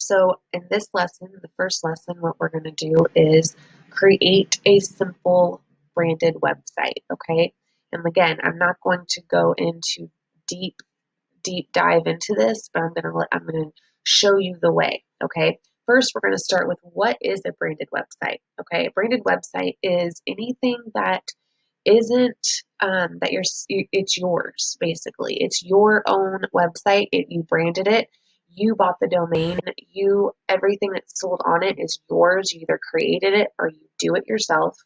So in this lesson, the first lesson, what we're going to do is create a simple branded website, okay? And again, I'm not going to go into deep, deep dive into this, but I'm going to show you the way, okay? First, we're going to start with what is a branded website, okay? A branded website is anything that isn't that it's yours basically. It's your own website. You branded it. You bought the domain. Everything that's sold on it is yours. You either created it or you do it yourself.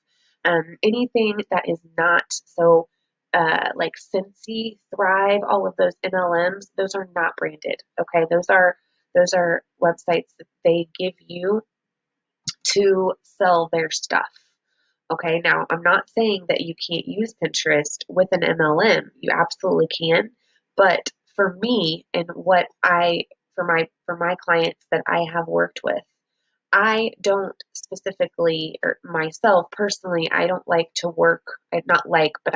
Anything that is not so like Cincy, Thrive, all of those MLMs, those are not branded. Okay, those are websites that they give you to sell their stuff. Okay, now I'm not saying that you can't use Pinterest with an MLM. You absolutely can. But for me and for my clients that I have worked with, I don't specifically, or myself personally, I don't like to work, not like, but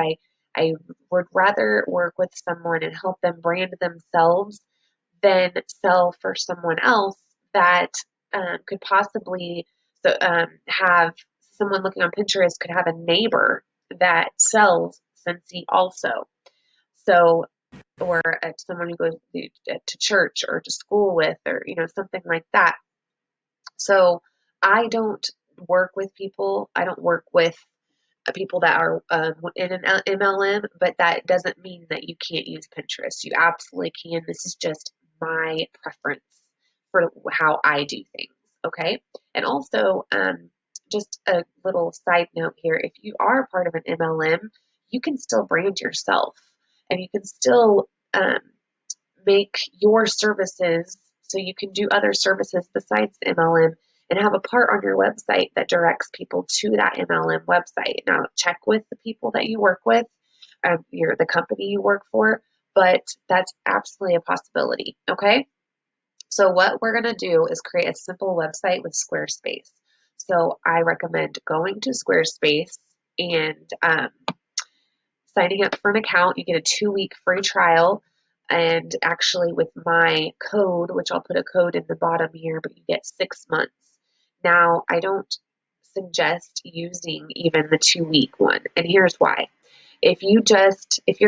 I would rather work with someone and help them brand themselves than sell for someone else that could possibly have someone looking on Pinterest could have a neighbor that sells Scentsy also. So, or someone who goes to church or to school with, or something like that. So, I don't work with people. I don't work with people that are in an MLM, but that doesn't mean that you can't use Pinterest. You absolutely can. This is just my preference for how I do things. Okay. And also, just a little side note here, if you are part of an MLM, you can still brand yourself and you can still make your services so you can do other services besides the MLM and have a part on your website that directs people to that MLM website. Now, check with the people that you work with, the company you work for, but that's absolutely a possibility. Okay. So what we're going to do is create a simple website with Squarespace. So I recommend going to Squarespace and signing up for an account. You get a 2-week free trial. And actually, with my code, which I'll put a code in the bottom here, but you get 6 months. Now, I don't suggest using even the 2-week one. And here's why. If you're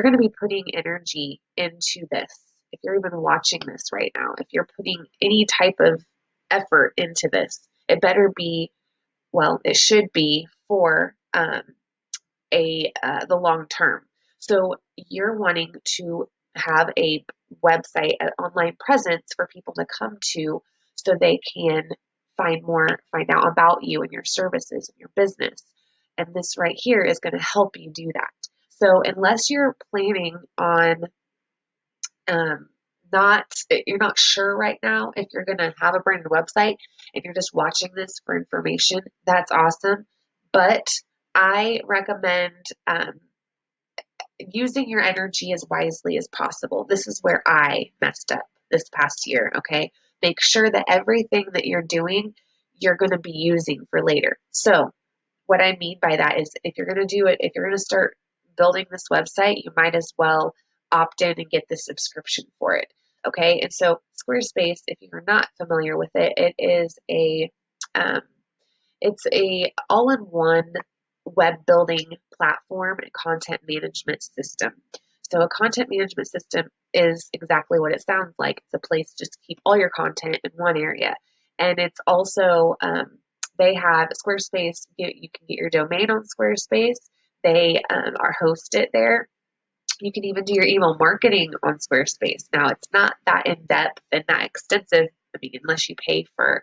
going to be putting energy into this, if you're even watching this right now, if you're putting any type of effort into this, it should be for the long term. So you're wanting to have a website, an online presence for people to come to so they can find out about you and your services and your business. And this right here is going to help you do that. So unless you're planning on you're not sure right now if you're going to have a branded website and you're just watching this for information, that's awesome. But I recommend using your energy as wisely as possible. This is where I messed up this past year, okay? Make sure that everything that you're doing, you're going to be using for later. So what I mean by that is if you're going to start building this website, you might as well opt in and get the subscription for it. Okay. And so Squarespace, if you're not familiar with it, it's a all-in-one web building platform and content management system. So a content management system is exactly what it sounds like. It's a place just to keep all your content in one area. And it's also, they have Squarespace. You can get your domain on Squarespace. They are hosted there. You can even do your email marketing on Squarespace. Now, it's not that in-depth and that extensive. I mean, unless you pay for,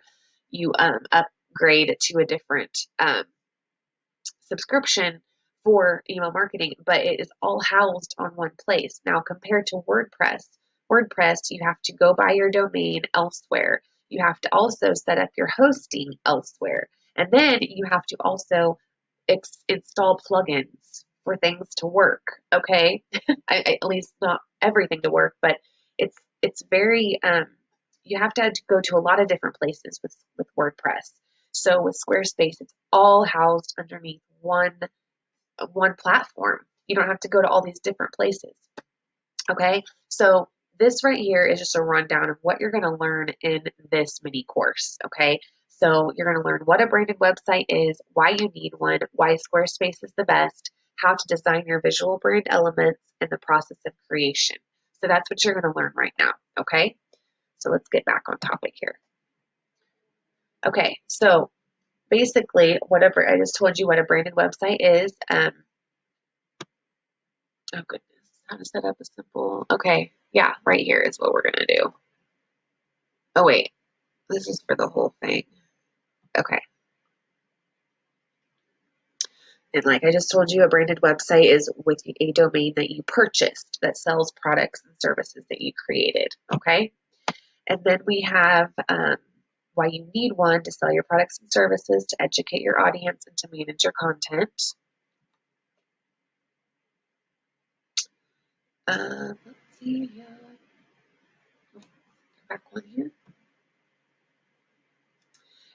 you upgrade to a different subscription for email marketing, but it is all housed on one place. Now, compared to WordPress, you have to go buy your domain elsewhere. You have to also set up your hosting elsewhere. And then you have to also install plugins for things to work. Okay. At least not everything to work, but it's very, you have to go to a lot of different places with WordPress. So with Squarespace, it's all housed underneath one platform. You don't have to go to all these different places. Okay. So this right here is just a rundown of what you're going to learn in this mini course, okay? So you're going to learn what a branded website is, why you need one, why Squarespace is the best, how to design your visual brand elements, and the process of creation. So that's what you're going to learn right now, okay? So let's get back on topic here. Okay, so basically, whatever I just told you what a branded website is. Oh goodness, how to set up a simple. Okay, yeah, right here is what we're gonna do. Oh wait, this is for the whole thing. Okay, and like I just told you, a branded website is with a domain that you purchased that sells products and services that you created. Okay, and then we have why you need one: to sell your products and services, to educate your audience, and to manage your content. Let's see. Back one here.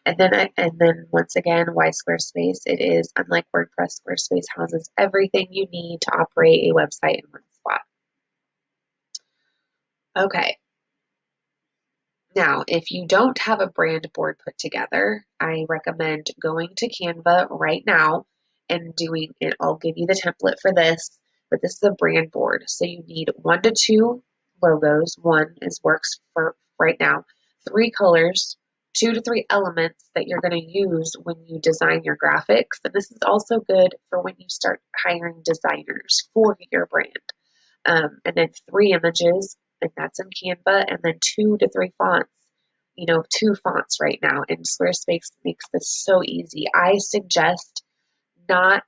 And then once again, why Squarespace? It is unlike WordPress. Squarespace houses everything you need to operate a website in one spot. Okay. Now, if you don't have a brand board put together, I recommend going to Canva right now and doing it. I'll give you the template for this, but this is a brand board. So you need 1 to 2 logos. One is works for right now. 3 colors, 2 to 3 elements that you're going to use when you design your graphics. And this is also good for when you start hiring designers for your brand. And then 3 images, and that's in Canva, and then 2 to 3 fonts. 2 fonts right now, and Squarespace makes this so easy. I suggest not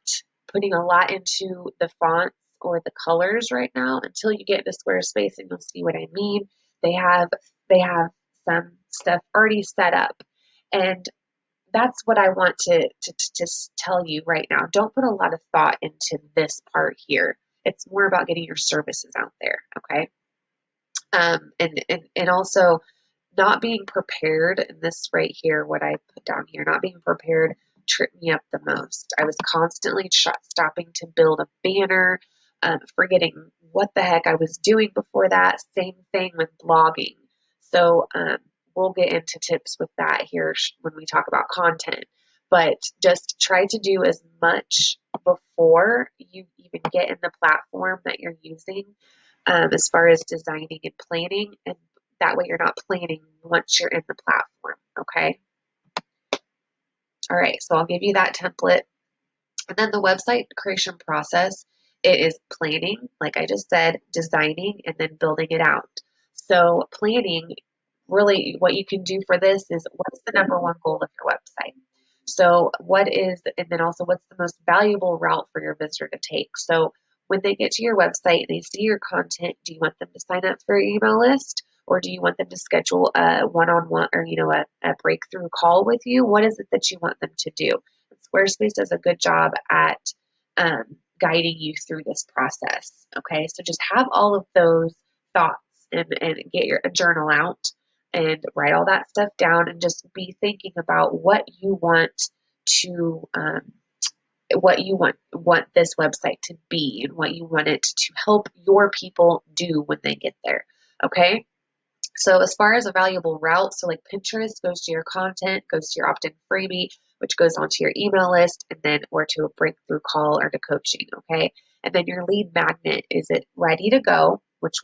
putting a lot into the fonts or the colors right now until you get into Squarespace, and you'll see what I mean. They have some stuff already set up, and that's what I want to tell you right now. Don't put a lot of thought into this part here. It's more about getting your services out there, okay? And also not being prepared, and this right here, what I put down here, not being prepared tripped me up the most. I was constantly stopping to build a banner, forgetting what the heck I was doing before that. Same thing with blogging. So we'll get into tips with that here when we talk about content. But just try to do as much before you even get in the platform that you're using, as far as designing and planning, and that way you're not planning once you're in the platform, okay? All right, so I'll give you that template. And then the website creation process, it is planning, like I just said, designing, and then building it out. So planning, really what you can do for this is, what's the number one goal of your website? So and then also what's the most valuable route for your visitor to take? So when they get to your website and they see your content, do you want them to sign up for your email list? Or do you want them to schedule a one-on-one, or a breakthrough call with you? What is it that you want them to do? Squarespace does a good job at guiding you through this process. Okay, so just have all of those thoughts, and get your journal out and write all that stuff down, and just be thinking about what you want to want this website to be, and what you want it to help your people do when they get there. Okay. So as far as a valuable route, so like Pinterest goes to your content, goes to your opt-in freebie, which goes onto your email list, and then or to a breakthrough call or to coaching, okay? And then your lead magnet, is it ready to go, which